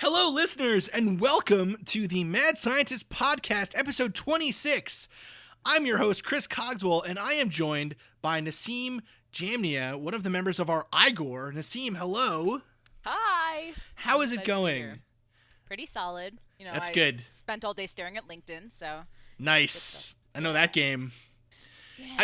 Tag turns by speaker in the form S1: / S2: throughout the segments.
S1: Hello, listeners, and welcome to the Mad Scientist Podcast, episode 26. I'm your host, Chris Cogswell, and I am joined by Nassim Jamnia, one of the members of our Igor. Nassim, hello.
S2: Hi.
S1: How is it going?
S2: Pretty solid.
S1: That's
S2: I
S1: good.
S2: Spent all day staring at LinkedIn, so.
S1: Nice. I know that game.
S2: Yeah.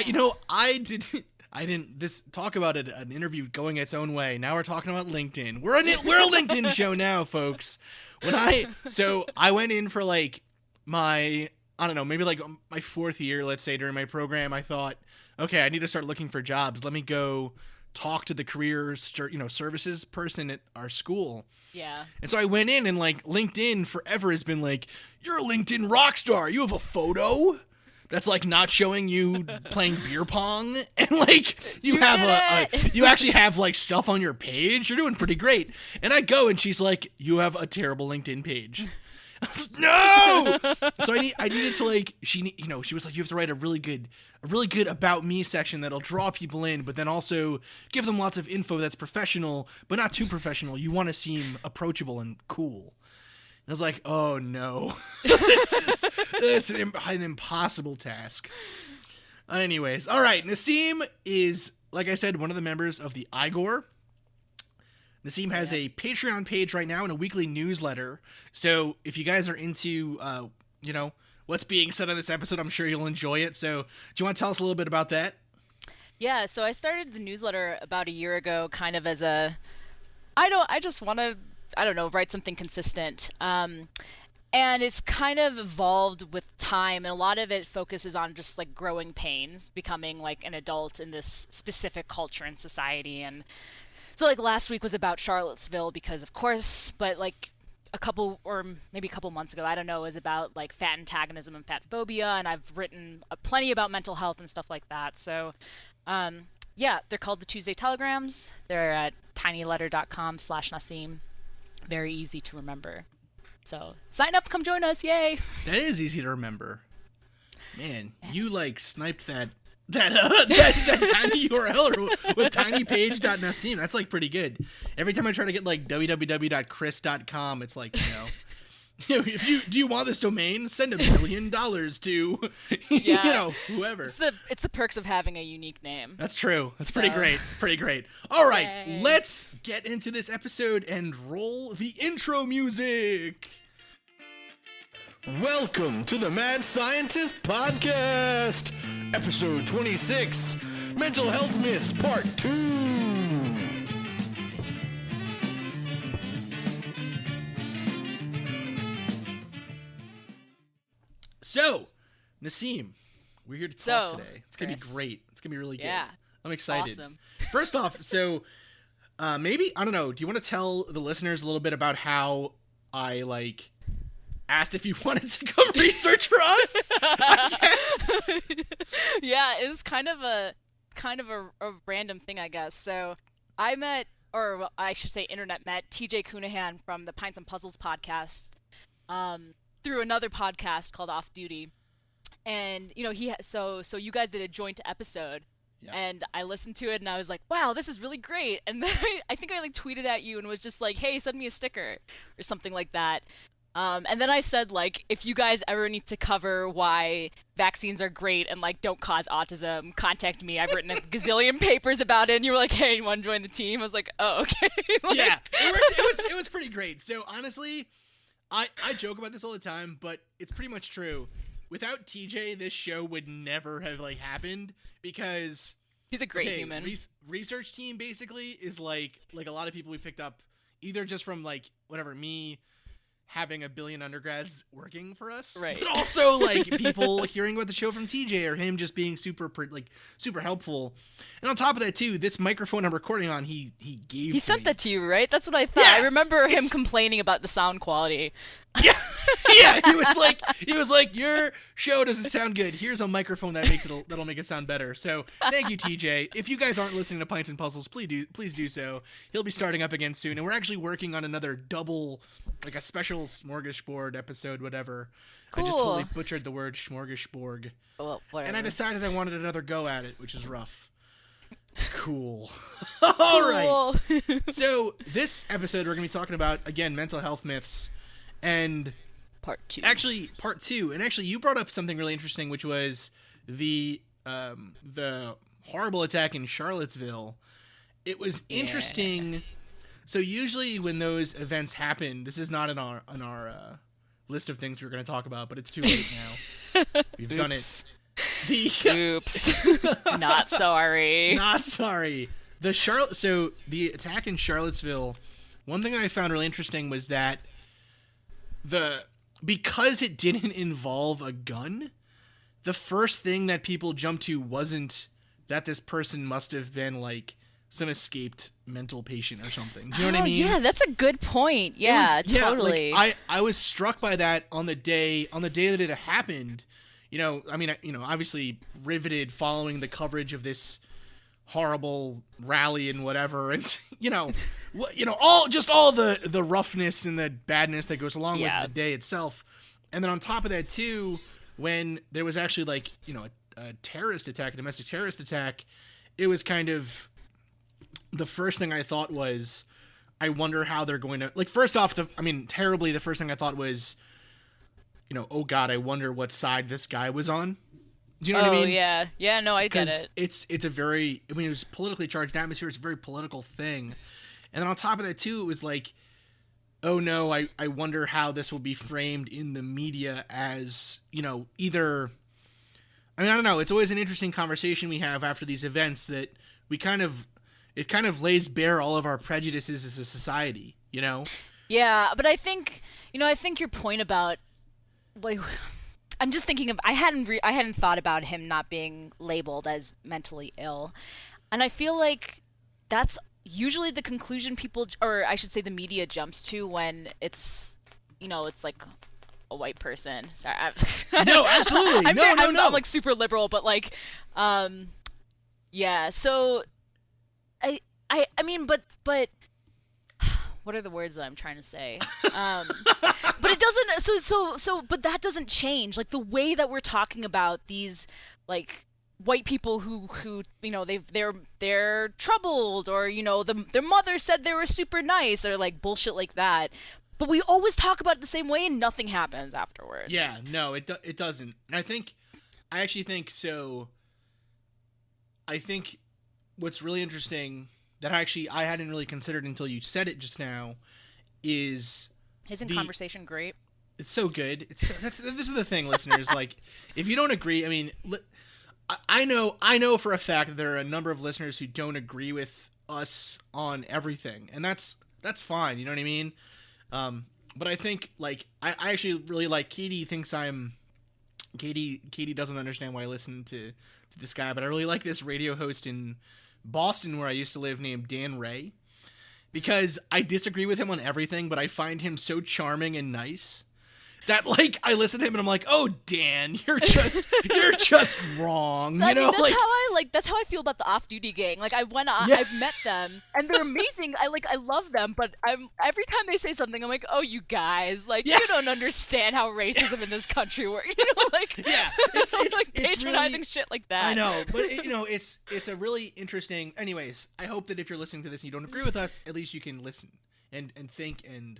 S1: I didn't talk about an interview going its own way. Now we're talking about LinkedIn. We're a LinkedIn show now, folks. I went in for my fourth year, let's say, during my program. I thought, okay, I need to start looking for jobs. Let me go talk to the career services person at our school.
S2: Yeah.
S1: And so I went in, and LinkedIn forever has been like, you're a LinkedIn rock star. You have a photo that's not showing you playing beer pong, and you actually have stuff on your page. You're doing pretty great. And I go, and she's like, you have a terrible LinkedIn page. I was like, no. So I needed to she was like, you have to write a really good about me section that'll draw people in, but then also give them lots of info that's professional, but not too professional. You want to seem approachable and cool. I was like, oh no, this is an impossible task. Anyways, all right. Nassim is, like I said, one of the members of the Igor. Nassim has a Patreon page right now and a weekly newsletter. So if you guys are into, what's being said on this episode, I'm sure you'll enjoy it. So do you want to tell us a little bit about that?
S2: Yeah. So I started the newsletter about a year ago, kind of as I just want to, write something consistent. And it's kind of evolved with time, and a lot of it focuses on just growing pains, becoming an adult in this specific culture and society. And so last week was about Charlottesville because of course, but a couple months ago, I don't know, was about fat antagonism and fat phobia, and I've written plenty about mental health and stuff like that. So they're called the Tuesday Telegrams. They're at tinyletter.com/Nassim. Very easy to remember. So sign up, come join us, yay!
S1: That is easy to remember. Man, you sniped that tiny URL with tinypage.nassim. That's pretty good. Every time I try to get www.chris.com, it's if you want this domain, send $1 billion to whoever.
S2: It's the perks of having a unique name.
S1: That's true. That's pretty great. All right, let's get into this episode and roll the intro music. Welcome to the Mad Scientist Podcast, episode 26, Mental Health Myths, Part 2. So, Nassim, we're here to talk today. It's going to be great. It's going to be really good.
S2: Yeah.
S1: I'm excited.
S2: Awesome.
S1: First off, maybe, I don't know, do you want to tell the listeners a little bit about how I, asked if you wanted to come research for us? I guess.
S2: Yeah, it was kind of a random thing, I guess. So I met, or I should say internet met, TJ Cunahan from the Pints and Puzzles podcast through another podcast called Off Duty. And, so you guys did a joint episode. Yeah. And I listened to it and I was like, wow, this is really great. And then I think I tweeted at you and was just like, hey, send me a sticker or something like that. And then I said, if you guys ever need to cover why vaccines are great and don't cause autism, contact me. I've written a gazillion papers about it. And you were like, hey, you want to join the team? I was like, oh, okay.
S1: Yeah, it was pretty great. So honestly, I joke about this all the time, but it's pretty much true. Without TJ, this show would never have happened because
S2: he's a great human.
S1: Research team basically is like a lot of people we picked up either just from me having 1 billion undergrads working for us,
S2: right?
S1: But also people hearing about the show from TJ or him just being super helpful. And on top of that too, this microphone I'm recording on, he
S2: sent that to you, right? That's what I thought. Yeah, I remember him complaining about the sound quality.
S1: Yeah, yeah. He was like, your show doesn't sound good. Here's a microphone that'll make it sound better. So thank you, TJ. If you guys aren't listening to Pints and Puzzles, please do so. He'll be starting up again soon, and we're actually working on another double, a special smorgasbord episode, whatever.
S2: Cool.
S1: I just totally butchered the word smorgasbord.
S2: Well, whatever.
S1: And I decided I wanted another go at it, which is rough. Cool. All right.
S2: Cool.
S1: So this episode we're going to be talking about, again, mental health myths, and
S2: Part 2.
S1: actually part 2. And actually you brought up something really interesting, which was the horrible attack in Charlottesville. It was interesting. So usually when those events happen, this is not in our list of things we're going to talk about, but it's too late now. We've done it.
S2: Oops. Not sorry.
S1: Not sorry. So the attack in Charlottesville, one thing I found really interesting was that because it didn't involve a gun, the first thing that people jumped to wasn't that this person must have been like some escaped mental patient or something. Do you know what I mean?
S2: Yeah, that's a good point. Yeah, totally.
S1: Like, I was struck by that on the day that it happened. Obviously riveted following the coverage of this horrible rally and whatever, and all the roughness and the badness that goes along with the day itself. And then on top of that too, when there was actually a terrorist attack, a domestic terrorist attack, it was kind of the first thing I thought was, I wonder how they're going to, first off, terribly, the first thing I thought was, oh God, I wonder what side this guy was on. Do you know what I mean?
S2: Oh, yeah, no, I get it.
S1: It's a very, it was politically charged atmosphere. It's a very political thing. And then on top of that too, it was like, oh no, I wonder how this will be framed in the media as, either, I don't know. It's always an interesting conversation we have after these events that it kind of lays bare all of our prejudices as a society,
S2: Yeah, but I think your point about, I'm just thinking of, I hadn't thought about him not being labeled as mentally ill, and I feel like that's usually the conclusion people, or I should say the media, jumps to when it's like a white person. Sorry,
S1: no, absolutely,
S2: I'm like super liberal, but yeah. So I mean, but what are the words that I'm trying to say? But it doesn't. But that doesn't change. Like the way that we're talking about these, white people who they're troubled, or their mother said they were super nice, or bullshit like that. But we always talk about it the same way, and nothing happens afterwards.
S1: Yeah, no, it doesn't. And I actually think so. I think what's really interesting that I hadn't really considered until you said it just now is,
S2: isn't conversation great?
S1: It's so good. This is the thing, listeners. If you don't agree, I know for a fact that there are a number of listeners who don't agree with us on everything, and that's fine. You know what I mean? But I think I actually really like Katie thinks Katie doesn't understand why I listen to this guy, but I really like this radio host in Boston where I used to live named Dan Ray, because I disagree with him on everything, but I find him so charming and nice that I listen to him and I'm like, oh Dan, you're just wrong.
S2: That's how I feel about the Off-Duty Gang. I've met them and they're amazing. I love them, but every time they say something, I'm like, oh you guys, you don't understand how racism in this country works. It's patronizing really, shit like that.
S1: I know, but it's a really interesting. Anyways, I hope that if you're listening to this and you don't agree with us, at least you can listen and think and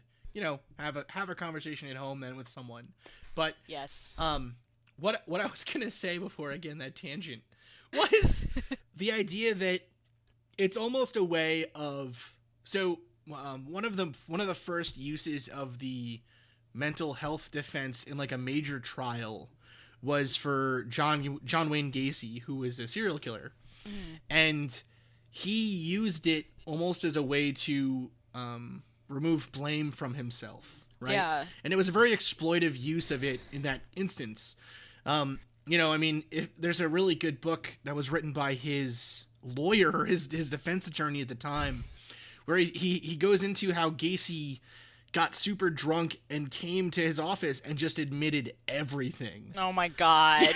S1: have a conversation at home then with someone. But
S2: yes,
S1: what I was gonna say before, again, that tangent, was the idea that it's almost a way of, one of the first uses of the mental health defense in a major trial was for John Wayne Gacy, who was a serial killer, and he used it almost as a way to remove blame from himself, right?
S2: Yeah.
S1: And it was a very exploitive use of it in that instance. There's a really good book that was written by his lawyer, his defense attorney at the time, where he goes into how Gacy got super drunk and came to his office and just admitted everything.
S2: Oh my God.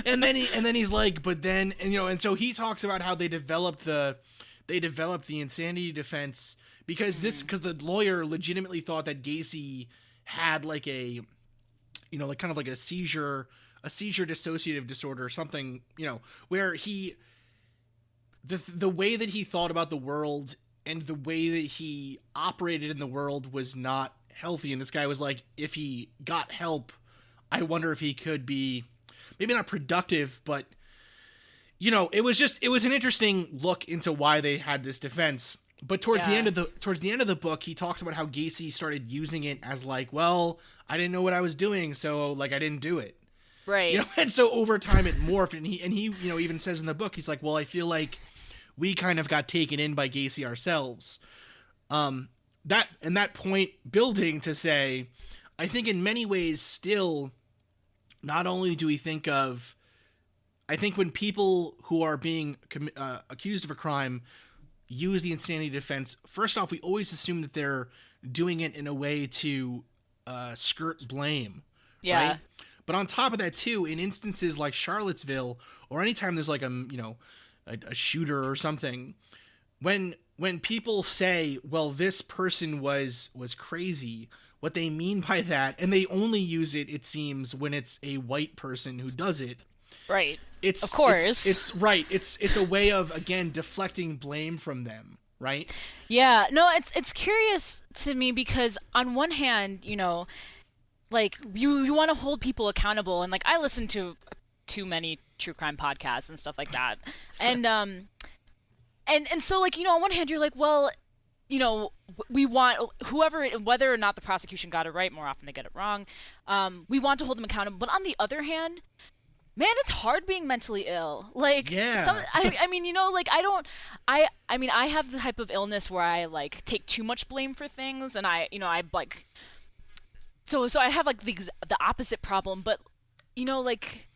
S1: And then he's like, but then, and so he talks about how they developed the insanity defense because the lawyer legitimately thought that Gacy had a seizure dissociative disorder or something, where he the way that he thought about the world and the way that he operated in the world was not healthy. And this guy was like, if he got help, I wonder if he could be maybe not productive, but it was an interesting look into why they had this defense. But towards the end of the book, he talks about how Gacy started using it as like, well, I didn't know what I was doing, so like I didn't do it.
S2: Right.
S1: And so over time it morphed, and he even says in the book, he's like, well, I feel like we kind of got taken in by Gacy ourselves. That point building to say, I think in many ways still, not only do we think of, I think when people who are being accused of a crime use the insanity defense, first off, we always assume that they're doing it in a way to skirt blame.
S2: Yeah.
S1: Right? But on top of that, too, in instances like Charlottesville, or anytime there's like a shooter or something, when people say, well, this person was crazy, what they mean by that, and they only use it seems, when it's a white person who does it.
S2: Right.
S1: It's
S2: of course.
S1: It's right. It's a way of, again, deflecting blame from them, right?
S2: Yeah. No, it's curious to me because on one hand, like you want to hold people accountable, and like I listen to too many true crime podcasts and stuff like that, and so like on one hand you're like, well, we want whoever, whether or not the prosecution got it right, more often they get it wrong, we want to hold them accountable, but on the other hand, man, it's hard being mentally ill. Like,
S1: yeah.
S2: I mean, like I have the type of illness where I like take too much blame for things, and I like. So I have like the opposite problem, but like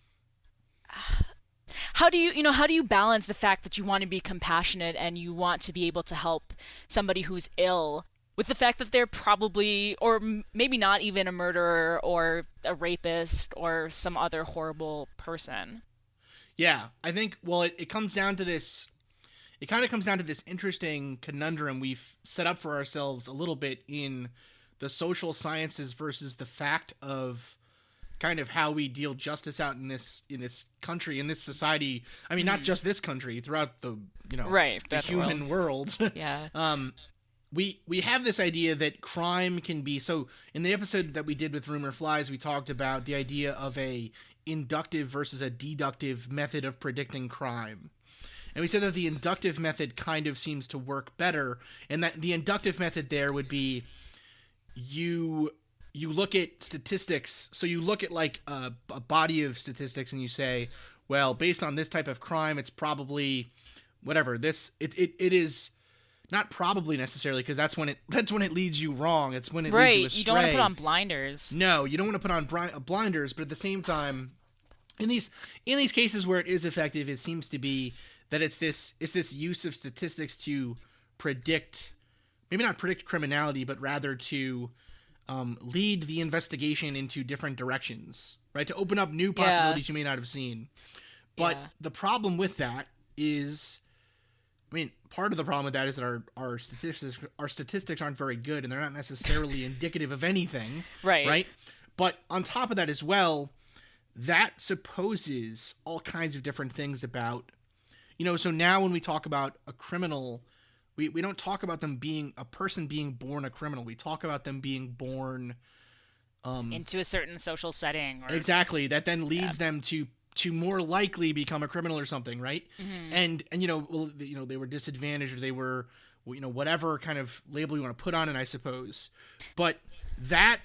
S2: how do you balance the fact that you want to be compassionate and you want to be able to help somebody who's ill with the fact that they're probably, or maybe not even, a murderer or a rapist or some other horrible person?
S1: Yeah, I think, well, it comes down to this, it kind of comes down to this interesting conundrum we've set up for ourselves a little bit in the social sciences versus the fact of kind of how we deal justice out in this country, in this society. I mean, not just this country, throughout the, the human world.
S2: Yeah.
S1: We have this idea that crime can be, so in the episode that we did with Rumor Flies, we talked about the idea of a inductive versus a deductive method of predicting crime. And we said that the inductive method kind of seems to work better, and that the inductive method there would be you look at statistics. So you look at like a body of statistics and you say, well, based on this type of crime, it's probably whatever. It is not probably necessarily, because that's when it leads you wrong. It's when it leads you astray.
S2: You don't want to put on blinders.
S1: No, you don't want to put on blinders. But at the same time, in these cases where it is effective, it seems to be that it's this use of statistics to predict, maybe not predict criminality, but rather to lead the investigation into different directions, right? To open up new possibilities you may not have seen. But the problem with that is, I mean, part of the problem with that is that our statistics aren't very good, and they're not necessarily indicative of anything. Right? But on top of that as well, that supposes all kinds of different things about, so now when we talk about a criminal, we don't talk about them being a person being born a criminal. We talk about them being born
S2: into a certain social setting.
S1: Exactly. That then leads them to more likely become a criminal or something, right? Mm-hmm. And they were disadvantaged, or they were, whatever kind of label you want to put on it, I suppose. But that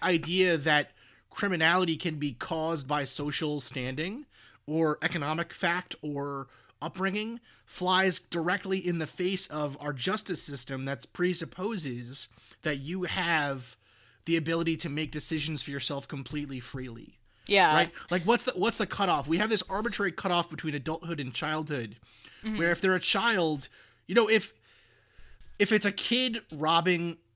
S1: idea that criminality can be caused by social standing or economic fact or upbringing flies directly in the face of our justice system that presupposes that you have the ability to make decisions for yourself completely freely.
S2: Yeah.
S1: Right? Like, what's the cutoff? We have this arbitrary cutoff between adulthood and childhood, where if they're a child, if it's a kid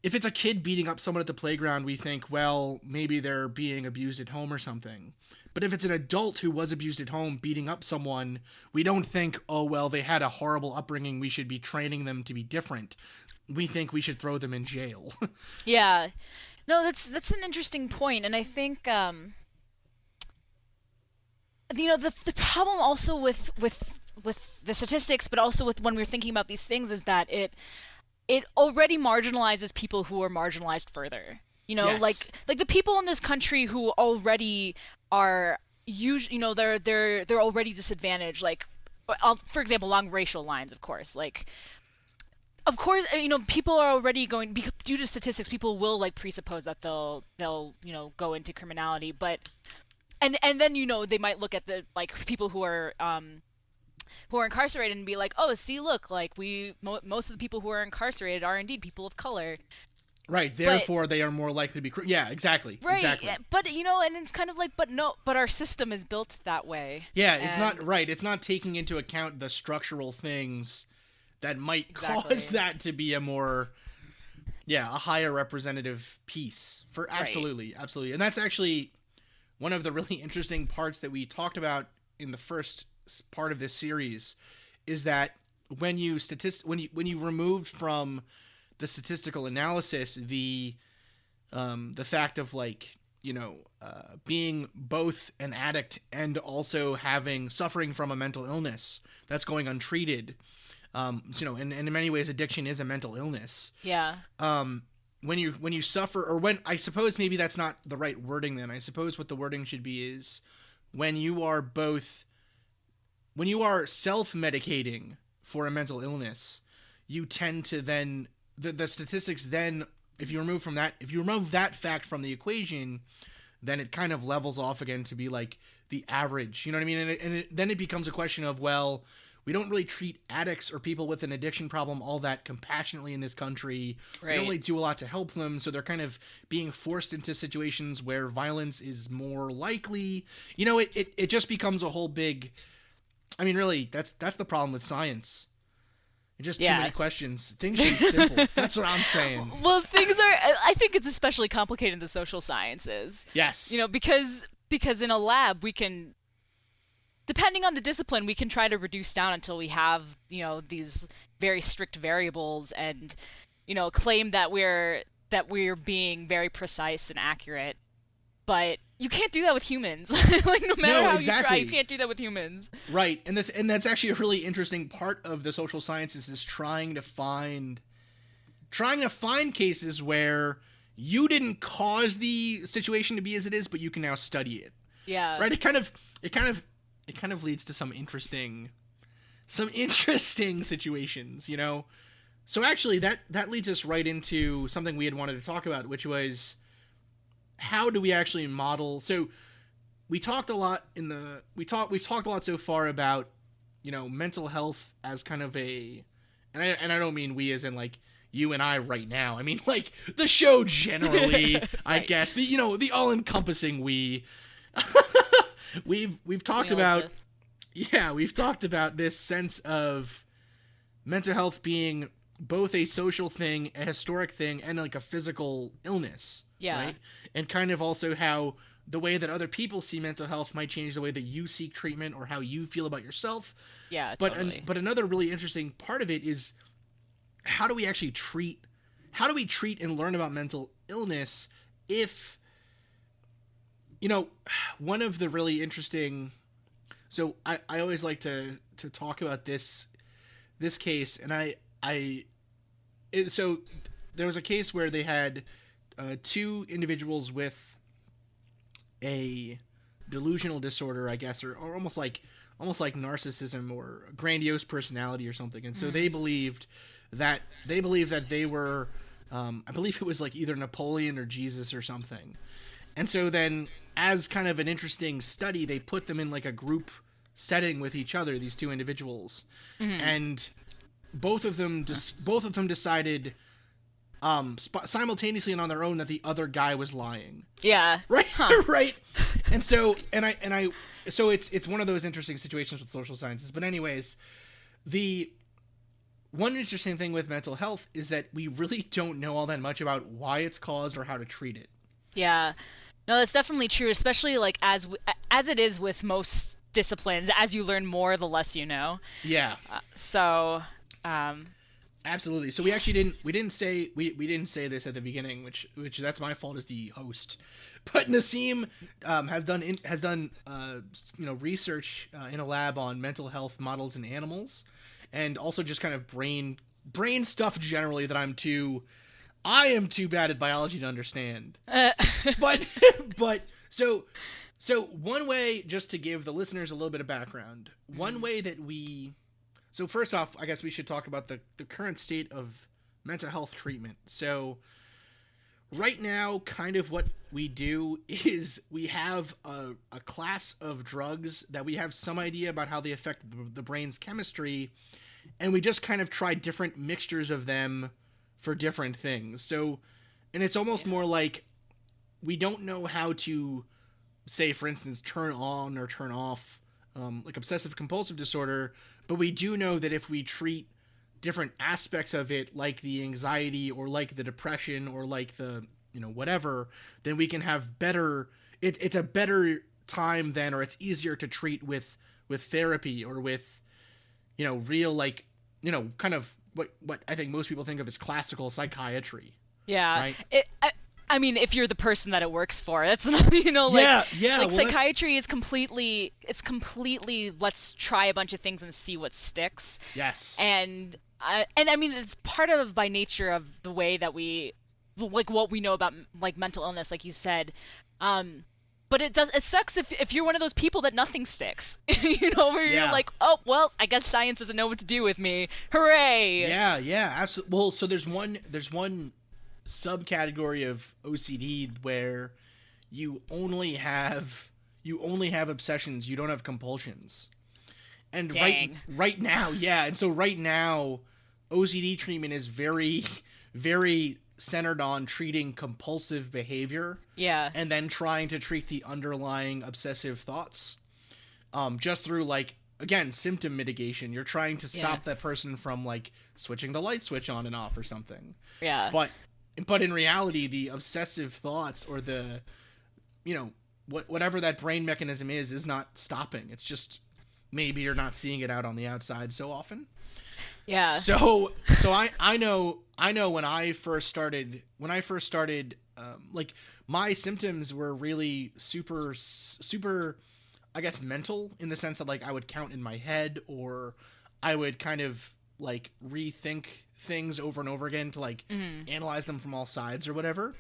S1: if it's a kid beating up someone at the playground, we think, well, maybe they're being abused at home or something. But if it's an adult who was abused at home beating up someone, we don't think, oh, well, they had a horrible upbringing, we should be training them to be different. We think we should throw them in jail.
S2: Yeah. No, that's an interesting point, and I think the problem also with the statistics, but also with when we're thinking about these things, is that it already marginalizes people who are marginalized further.
S1: Yes.
S2: Like the people in this country who already are usually, they're already disadvantaged. Like, for example, along racial lines, of course. Like, of course, people are already going due to statistics. People will like presuppose that they'll go into criminality, but and then they might look at the like people who are incarcerated and be like, oh, see, look, like most of the people who are incarcerated are indeed people of color.
S1: Right. Therefore, they are more likely to be. Yeah. Exactly.
S2: Right.
S1: Exactly.
S2: But and it's kind of like, but our system is built that way.
S1: Yeah. It's not right. It's not taking into account the structural things that might cause that to be a higher representative piece for absolutely. And that's actually one of the really interesting parts that we talked about in the first part of this series, is that when you removed from the statistical analysis the fact of like being both an addict and also suffering from a mental illness that's going untreated, and in many ways addiction is a mental illness.
S2: Yeah.
S1: When you suffer, or when, I suppose maybe that's not the right wording then. I suppose what the wording should be is when you are self-medicating for a mental illness, you tend to then, the statistics then, if you remove that fact from the equation, then it kind of levels off again to be like the average, you know what I mean? Then it becomes a question of, well, we don't really treat addicts or people with an addiction problem all that compassionately in this country. Right. We don't really do a lot to help them, so they're kind of being forced into situations where violence is more likely. It just becomes a whole big... I mean, really, that's the problem with science. It's just too many questions. Things should be simple. That's what I'm saying.
S2: Well, I think it's especially complicated in the social sciences.
S1: Yes.
S2: Because in a lab we can, depending on the discipline, we can try to reduce down until we have, these very strict variables and, claim that we're being very precise and accurate. But you can't do that with humans. Like, no matter how you try, you can't do that with humans.
S1: Right, and that's actually a really interesting part of the social sciences, is trying to find cases where you didn't cause the situation to be as it is, but you can now study it.
S2: Yeah.
S1: Right. It kind of leads to some interesting situations, So actually, that leads us right into something we had wanted to talk about, which was, how do we actually model? So we've talked a lot so far about, mental health as kind of and I don't mean we as in like you and I right now. I mean like the show generally, right. I guess the all-encompassing we. we've talked about this sense of mental health being both a social thing, a historic thing, and like a physical illness.
S2: Yeah.
S1: Right? And kind of also how the way that other people see mental health might change the way that you seek treatment or how you feel about yourself.
S2: Yeah,
S1: totally. But another really interesting part of it is, how do we treat and learn about mental illness if, one of the really interesting... So I always like to talk about this case, and so there was a case where they had... two individuals with a delusional disorder, I guess, or almost like narcissism or grandiose personality or something. And so they believed that they were, I believe it was like either Napoleon or Jesus or something. And so then, as kind of an interesting study, they put them in like a group setting with each other, these two individuals. Mm-hmm. And both of them decided simultaneously and on their own that the other guy was lying.
S2: Yeah.
S1: Right. Huh. Right. And so so it's one of those interesting situations with social sciences. But anyways, the one interesting thing with mental health is that we really don't know all that much about why it's caused or how to treat it.
S2: Yeah. No, that's definitely true, especially like as it is with most disciplines. As you learn more, the less you know.
S1: Yeah. Absolutely. So we didn't say this at the beginning, which that's my fault as the host. But Nassim has done research in a lab on mental health models in animals, and also just kind of brain stuff generally that I am too bad at biology to understand. But but so one way, just to give the listeners a little bit of background, one way that we so first off, I guess we should talk about the current state of mental health treatment. So right now, kind of what we do is we have a class of drugs that we have some idea about how they affect the brain's chemistry, and we just kind of try different mixtures of them for different things. So, and it's almost more like we don't know how to, say, for instance, turn on or turn off like obsessive compulsive disorder, but we do know that if we treat different aspects of it, like the anxiety or like the depression or like the, whatever, then we can have better, it's a better time then, or it's easier to treat with therapy or with, real, like, kind of what I think most people think of as classical psychiatry.
S2: Yeah.
S1: Right?
S2: I mean, if you're the person that it works for, it's not, like,
S1: yeah.
S2: like
S1: Well,
S2: psychiatry is completely, let's try a bunch of things and see what sticks.
S1: Yes.
S2: And I mean, it's part of by nature of the way that we, like, what we know about like mental illness, like you said. But it sucks if you're one of those people that nothing sticks, where you're like, oh, well, I guess science doesn't know what to do with me. Hooray.
S1: Yeah, absolutely. Well, so there's one subcategory of OCD where you only have obsessions, you don't have compulsions. And
S2: Dang.
S1: right now, and so right now OCD treatment is very very centered on treating compulsive behavior.
S2: Yeah.
S1: And then trying to treat the underlying obsessive thoughts. Just through, like, again, symptom mitigation. You're trying to stop that person from, like, switching the light switch on and off or something.
S2: Yeah.
S1: But in reality, the obsessive thoughts or the, whatever that brain mechanism is not stopping. It's just maybe you're not seeing it out on the outside so often.
S2: Yeah.
S1: So I know when I first started, like, my symptoms were really super, I guess, mental, in the sense that, like, I would count in my head, or I would kind of, like, rethink things over and over again to, like, analyze them from all sides or whatever.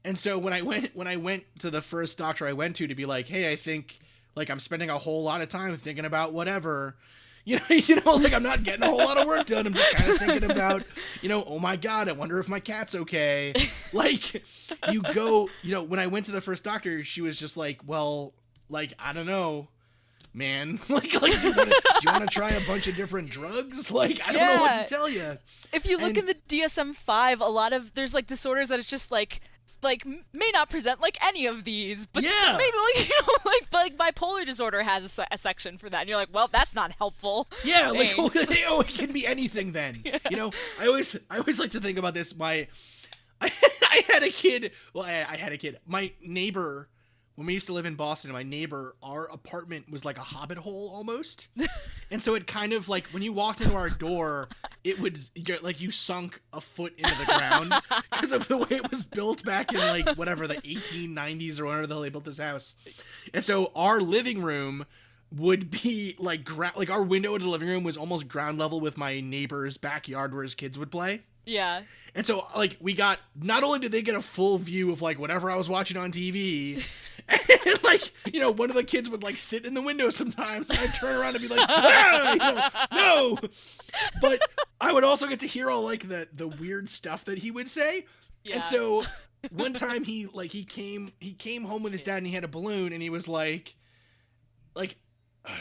S1: And so when I went to the first doctor I went to be like, hey, I think, like, I'm spending a whole lot of time thinking about whatever, like, I'm not getting a whole lot of work done. I'm just kind of thinking about, oh my God, I wonder if my cat's okay. Like, you go, when I went to the first doctor, she was just like, well, like, I don't know, man. like, do you want to try a bunch of different drugs? Like, I don't know what to tell you.
S2: If you look in the DSM-5, a lot of, there's, like, disorders that it's just like may not present like any of these, but maybe, like, like bipolar disorder has a section for that, and you're like, well, that's not helpful.
S1: Yeah, like, it can be anything then. Yeah. I always like to think about this. I had a kid. Well, I had a kid. My neighbor, when we used to live in Boston, our apartment was like a hobbit hole almost. And so it kind of, like, when you walked into our door, it would, like, you sunk a foot into the ground because of the way it was built back in, like, whatever, the 1890s or whenever the hell they built this house. And so our living room would be like our window into the living room was almost ground level with my neighbor's backyard where his kids would play.
S2: Yeah.
S1: And so, like, we got, not only did they get a full view of, like, whatever I was watching on TV, and, like, one of the kids would, like, sit in the window sometimes, and I'd turn around and be like, no! But I would also get to hear all, like, the weird stuff that he would say. Yeah. And so, one time he came home with his dad, and he had a balloon, and he was like,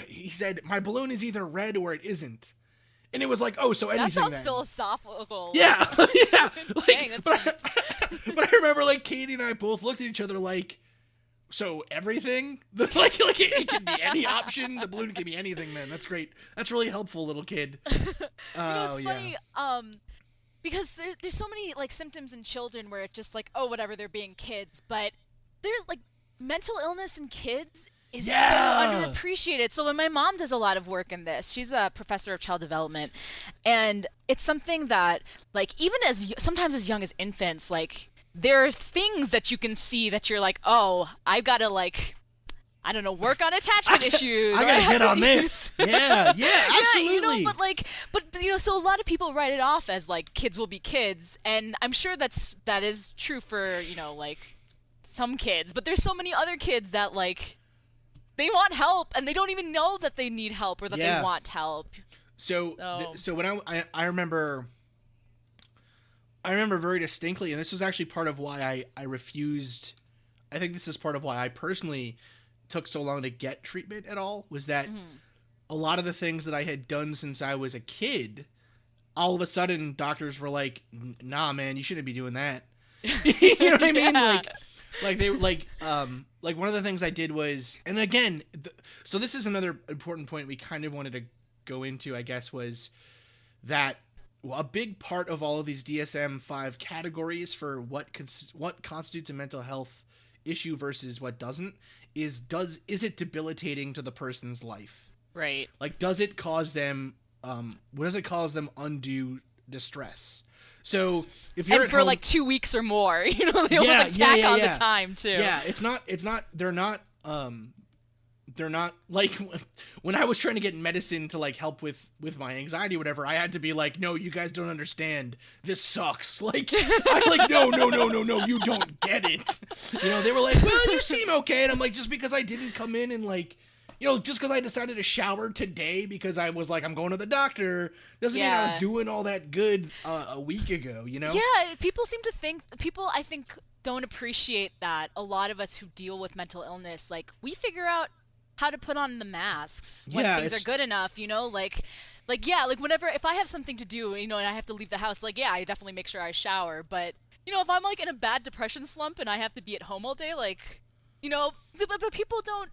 S1: he said, my balloon is either red or it isn't. And it was like, oh, so anything.
S2: That sounds
S1: then.
S2: philosophical.
S1: Yeah, yeah. Like,
S2: Dang,
S1: but I remember, like, Katie and I both looked at each other like, so everything? like it can be any option. The balloon can be anything. Then that's great. That's really helpful, little kid.
S2: It's funny. Because there's so many, like, symptoms in children where it's just like, oh, whatever, they're being kids, but there's, like, mental illness in kids is so
S1: Yeah.
S2: underappreciated. So when my mom does a lot of work in this, she's a professor of child development, and it's something that like even sometimes as young as infants, like there are things that you can see that you're like, oh, I've got to like I don't know, work on attachment issues.
S1: I gotta get on this. Yeah, yeah, absolutely.
S2: Yeah, you know, but you know, so a lot of people write it off as like kids will be kids, and I'm sure that is true for you know like some kids, but there's so many other kids that like they want help and they don't even know that they need help or that they want help.
S1: So when I remember very distinctly, and this was actually part of why I refused. I think this is part of why I personally took so long to get treatment at all, was that a lot of the things that I had done since I was a kid, all of a sudden doctors were like, nah, man, you shouldn't be doing that. You know what I mean? Like they like one of the things I did was, and again, so this is another important point we kind of wanted to go into, I guess, was that a big part of all of these DSM-5 categories for what constitutes a mental health issue versus what doesn't is it debilitating to the person's life?
S2: Right.
S1: Like, does it cause them what does it cause them undue distress? So if you're
S2: and for home, like 2 weeks or more, you know, they almost attack on the time too.
S1: Yeah, it's not they're not like when I was trying to get medicine to like help with my anxiety or whatever, I had to be like, no, you guys don't understand. This sucks. Like I'm like, no, you don't get it. You know, they were like, well, you seem okay. And I'm like, just because I didn't come in and like, you know, just because I decided to shower today because I was like, I'm going to the doctor, doesn't mean I was doing all that good a week ago, you know?
S2: Yeah, people I think don't appreciate that. A lot of us who deal with mental illness, like we figure out how to put on the masks when things are good enough, you know, like whenever, if I have something to do, you know, and I have to leave the house, like, yeah, I definitely make sure I shower. But, you know, if I'm like in a bad depression slump and I have to be at home all day, like, you know, but people don't,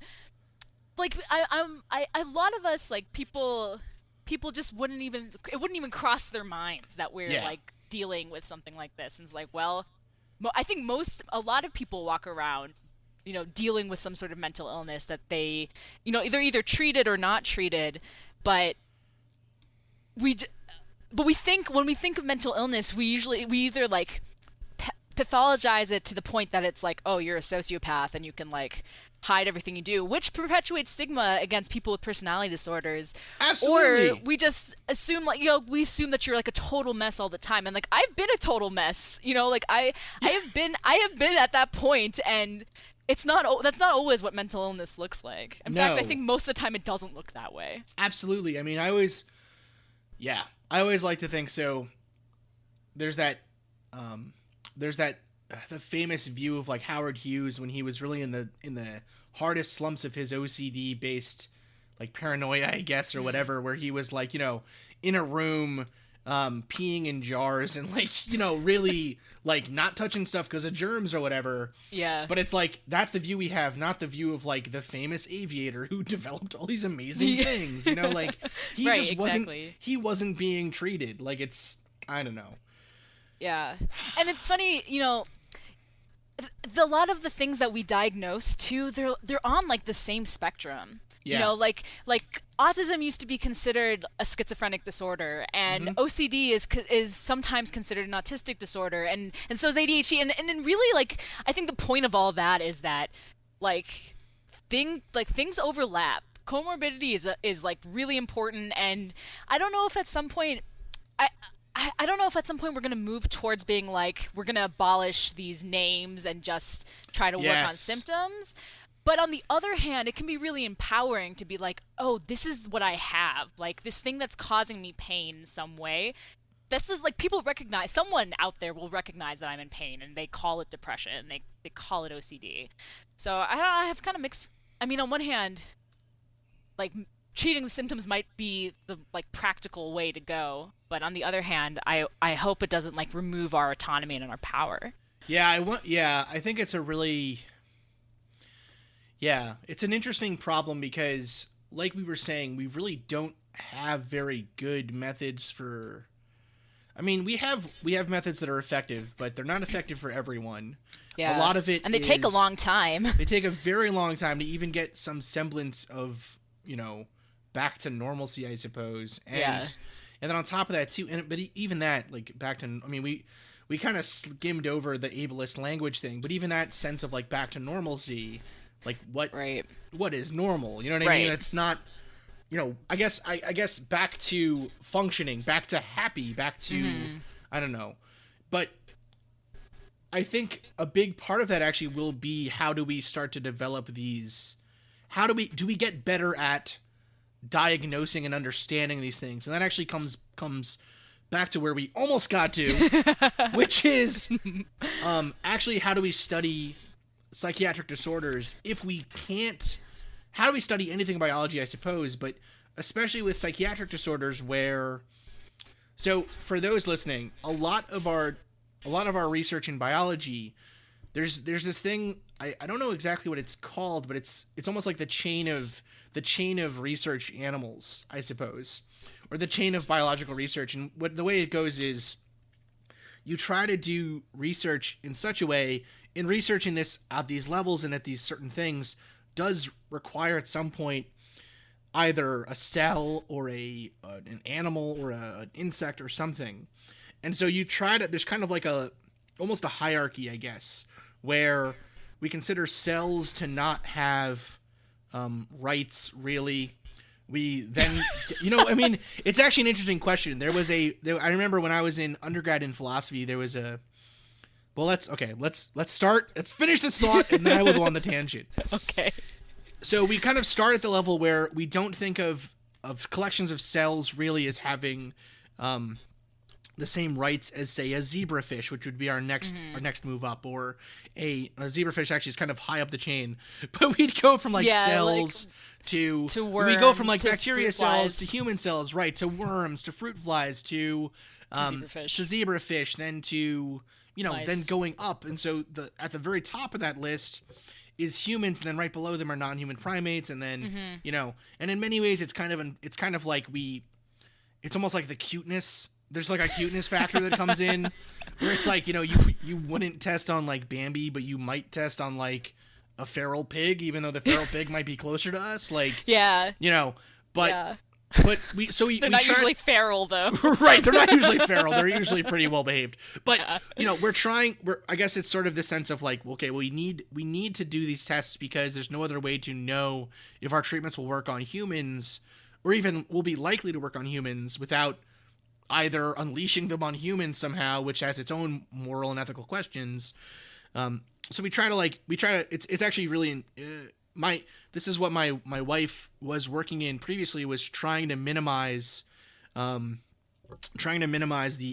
S2: like, a lot of us, like, people just it wouldn't even cross their minds that we're like dealing with something like this. And it's like, well, I think a lot of people walk around, you know, dealing with some sort of mental illness that they, you know, they're either treated or not treated, but we think, when we think of mental illness, we either like pathologize it to the point that it's like, oh, you're a sociopath and you can like hide everything you do, which perpetuates stigma against people with personality disorders.
S1: Absolutely.
S2: Or we just assume, like, you know, we assume that you're like a total mess all the time. And like, I've been a total mess, you know, like I have been at that point, and that's not always what mental illness looks like. In fact, I think most of the time it doesn't look that way.
S1: Absolutely. I mean, I always like to think so. There's that the famous view of like Howard Hughes when he was really in the hardest slumps of his OCD based like paranoia, I guess, or whatever, where he was like, you know, in a room peeing in jars and like, you know, really like not touching stuff because of germs or whatever.
S2: Yeah.
S1: But it's like, that's the view we have, not the view of like the famous aviator who developed all these amazing things, you know, like he wasn't being treated. Like, it's, I don't know.
S2: Yeah. And it's funny, you know, a lot of the things that we diagnose too, they're on like the same spectrum. Yeah. You know, like autism used to be considered a schizophrenic disorder, and OCD is sometimes considered an autistic disorder, and so is ADHD, and then really, like, I think the point of all that is that like things overlap. Comorbidity is like really important, and I don't know if at some point I don't know if at some point we're going to move towards being like, we're going to abolish these names and just try to work on symptoms. But on the other hand, it can be really empowering to be like, oh, this is what I have. Like, this thing that's causing me pain in some way. That's just, like, people recognize, someone out there will recognize that I'm in pain, and they call it depression. They call it OCD. So I have kind of mixed, I mean, on one hand, like, treating the symptoms might be the like practical way to go, but on the other hand, I hope it doesn't like remove our autonomy and our power.
S1: I think it's a really it's an interesting problem because, like we were saying, we really don't have very good methods for I mean, we have methods that are effective, but they're not effective for everyone.
S2: Yeah.
S1: A lot of it
S2: and they take a long time.
S1: They take a very long time to even get some semblance of, back to normalcy, I suppose. And then on top of that too, but even that, like back to, I mean, we kind of skimmed over the ableist language thing, but even that sense of like back to normalcy, like what is normal? You know what I mean? It's not, I guess back to functioning, back to happy, back to, I don't know. But I think a big part of that actually will be, how do we start to develop these, do we get better at diagnosing and understanding these things? And that actually comes back to where we almost got to, which is actually, how do we study psychiatric disorders if we can't? How do we study anything in biology, I suppose, but especially with psychiatric disorders, where, so for those listening, a lot of our research in biology, there's this thing, I don't know exactly what it's called, but it's almost like the chain of research animals, I suppose, or the chain of biological research. And the way it goes is, you try to do research in such a way, in researching this at these levels and at these certain things does require at some point either a cell or an animal or an insect or something. And so you try to, there's kind of like almost a hierarchy, I guess, where we consider cells to not have rights, really. We then, I mean, it's actually an interesting question. I remember when I was in undergrad in philosophy, there was let's finish this thought, and then I will go on the tangent.
S2: Okay.
S1: So we kind of start at the level where we don't think of collections of cells really as having the same rights as, say, a zebrafish, which would be our next move up, or a zebrafish actually is kind of high up the chain. But we'd go from cells to worms, we go from bacteria cells to human cells, right? To worms, to fruit flies, to zebrafish, then to then going up. And so at the very top of that list is humans, and then right below them are non-human primates, and then and in many ways it's kind of like it's almost like the cuteness. There's like a cuteness factor that comes in, where it's like, you wouldn't test on like Bambi, but you might test on like a feral pig, even though the feral pig might be closer to us. Like, but they're not
S2: usually feral though.
S1: Right, they're not usually feral. They're usually pretty well behaved. But I guess it's sort of the sense of like, okay, we need to do these tests because there's no other way to know if our treatments will work on humans, or even will be likely to work on humans, without either unleashing them on humans somehow, which has its own moral and ethical questions. So we try to it's actually really this is what my wife was working in previously, was trying to minimize the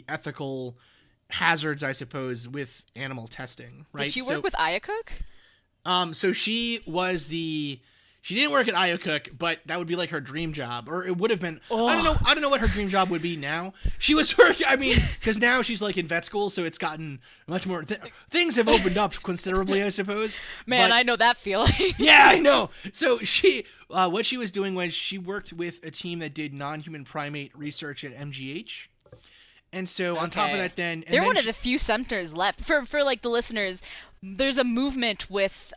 S1: ethical hazards, I suppose, with animal testing, right?
S2: Did you work with Ayacook?
S1: So she didn't work at Ayacook, but that would be like her dream job, or it would have been. Oh. I don't know what her dream job would be now. She was working. I mean, because now she's like in vet school, so it's gotten much more. Things have opened up considerably, I suppose.
S2: Man, I know that feeling.
S1: Yeah, I know. So what she was doing was she worked with a team that did non-human primate research at MGH. And so on top of that, they're
S2: one of the few centers left for like the listeners. There's a movement with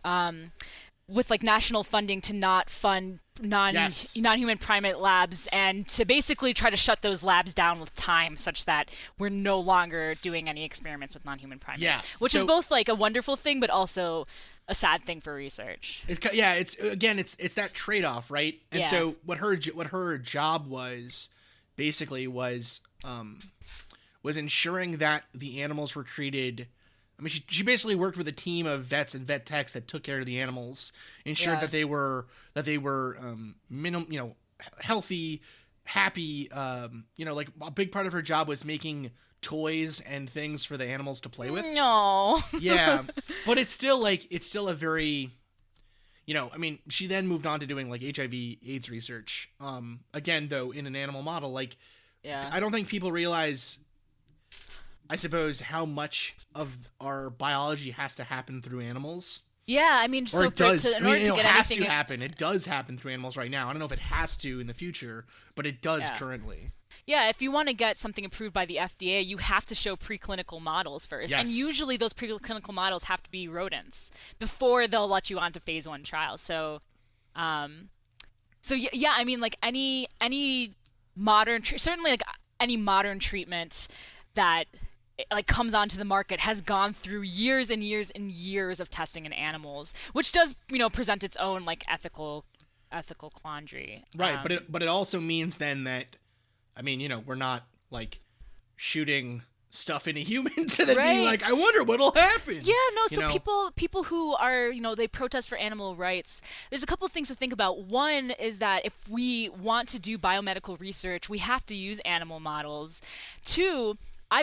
S2: like national funding to not fund non-human primate labs, and to basically try to shut those labs down with time, such that we're no longer doing any experiments with non-human primates. Yeah. Which is both like a wonderful thing, but also a sad thing for research.
S1: It's that trade-off, right? And so what her job was basically was ensuring that the animals were treated. I mean, she basically worked with a team of vets and vet techs that took care of the animals, ensured that they were healthy, happy. Like a big part of her job was making toys and things for the animals to play with.
S2: No.
S1: Yeah, but it's still a very, I mean, she then moved on to doing like HIV/AIDS research. Again, though, in an animal model, like, I don't think people realize, I suppose, how much of our biology has to happen through animals.
S2: Yeah, I mean,
S1: or it does.
S2: In order to get
S1: has
S2: anything
S1: to happen. It does happen through animals right now. I don't know if it has to in the future, but it does currently.
S2: if you want to get something approved by the FDA, you have to show preclinical models first. And
S1: Yes.
S2: usually those preclinical models have to be rodents before they'll let you onto phase 1 trials. Um, yeah, I mean, like any modern, certainly like any modern treatment that like comes onto the market has gone through years and years and years of testing in animals, which does, present its own like ethical quandary.
S1: Right, but it also means then that, I mean, we're not like shooting stuff into humans and then being
S2: Right.
S1: like, I wonder what'll happen.
S2: Yeah, no,
S1: You
S2: so
S1: know?
S2: people who are, they protest for animal rights. There's a couple of things to think about. One is that if we want to do biomedical research, we have to use animal models. Two, I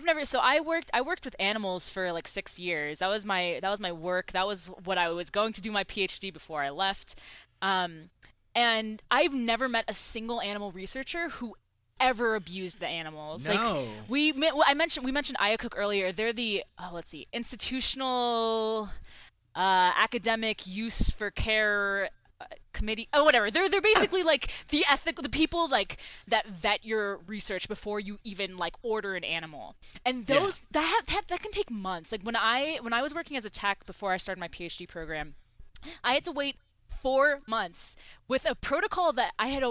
S2: worked with animals for like 6 years. That was my work. That was what I was going to do my PhD before I left. And I've never met a single animal researcher who ever abused the animals. Like
S1: No.
S2: we mentioned Ayacook earlier. They're the institutional academic use for care committee. Oh, whatever. They're basically like the people like that vet your research before you even like order an animal. And those that can take months. Like when I was working as a tech before I started my PhD program, I had to wait 4 months with a protocol that I had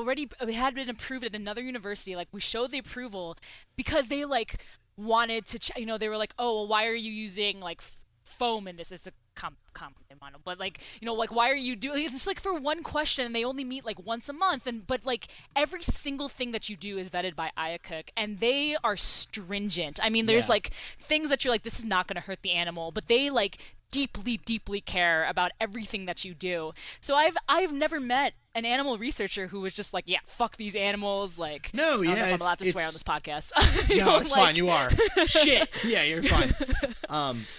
S2: been approved at another university. Like we showed the approval because they like wanted to, they were like, oh, well, why are you using like foam in this? It's a complicated model, but like, like why are you doing? It's like for one question, and they only meet like once a month, but like every single thing that you do is vetted by Ayacook, and they are stringent. I mean, there's
S1: Yeah.
S2: like things that you're like, this is not going to hurt the animal, but they like deeply care about everything that you do. So I've never met an animal researcher who was just like, yeah, fuck these animals. Like,
S1: No,
S2: I don't know
S1: yeah,
S2: if I'm allowed to swear
S1: it's-
S2: on this podcast.
S1: No, it's
S2: like-
S1: fine. You are. Shit. Yeah, you're fine.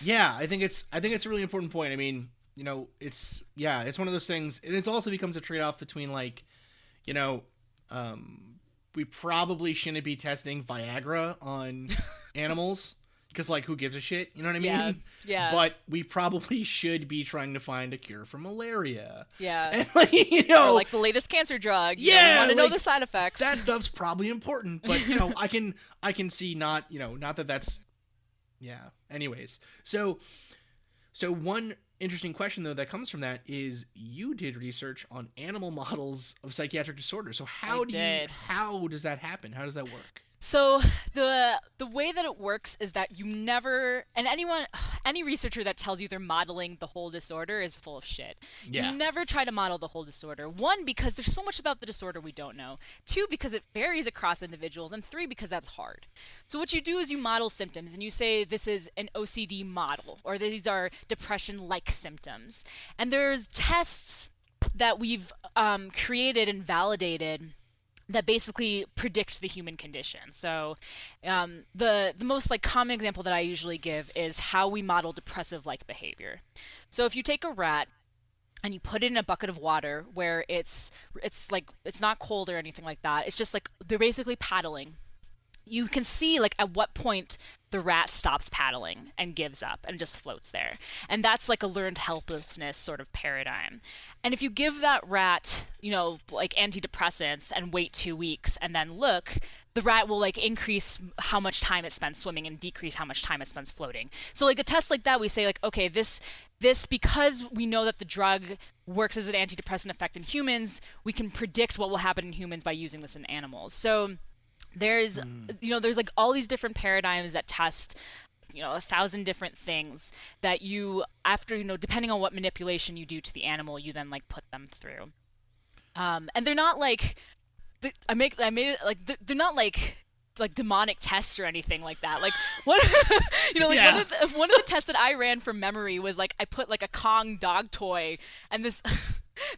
S1: Yeah, I think it's a really important point. I mean, it's one of those things, and it also becomes a trade-off between like, we probably shouldn't be testing Viagra on animals because like who gives a shit? You know what I mean?
S2: Yeah.
S1: But we probably should be trying to find a cure for malaria.
S2: Yeah.
S1: And like,
S2: Or like the latest cancer drug. You want to know
S1: like,
S2: the side effects.
S1: that stuff's probably important, but I can see not that that's yeah. Anyways, so one interesting question though that comes from that is you did research on animal models of psychiatric disorders. So how does that happen? How does that work?
S2: So the way that it works is that you never, and any researcher that tells you they're modeling the whole disorder is full of shit.
S1: Yeah.
S2: You never try to model the whole disorder. One, because there's so much about the disorder we don't know. Two, because it varies across individuals. And three, because that's hard. So what you do is you model symptoms and you say this is an OCD model or these are depression-like symptoms. And there's tests that we've created and validated that basically predict the human condition. So the most like common example that I usually give is how we model depressive-like behavior. So if you take a rat and you put it in a bucket of water where it's like it's not cold or anything like that, it's just like they're basically paddling. You can see like at what point the rat stops paddling and gives up and just floats there. And that's like a learned helplessness sort of paradigm. And if you give that rat, like antidepressants and wait 2 weeks and then look, the rat will like increase how much time it spends swimming and decrease how much time it spends floating. So like a test like that, we say like, okay, this because we know that the drug works as an antidepressant effect in humans, we can predict what will happen in humans by using this in animals. So there's there's like all these different paradigms that test 1,000 different things that you after depending on what manipulation you do to the animal, you then like put them through. And they're not like I made it like they're not like demonic tests or anything like that. Like what
S1: Yeah.
S2: one of the tests that I ran from memory was like I put like a Kong dog toy and this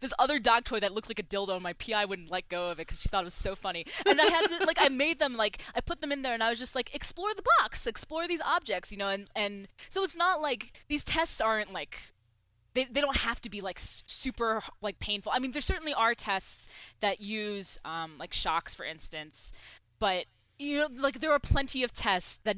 S2: this other dog toy that looked like a dildo, and my PI wouldn't let go of it because she thought it was so funny. And I had to I made them I put them in there, and I was just like, explore the box, explore these objects, and so it's not like these tests aren't like they don't have to be like super like painful. I mean, there certainly are tests that use like shocks, for instance, but like there are plenty of tests that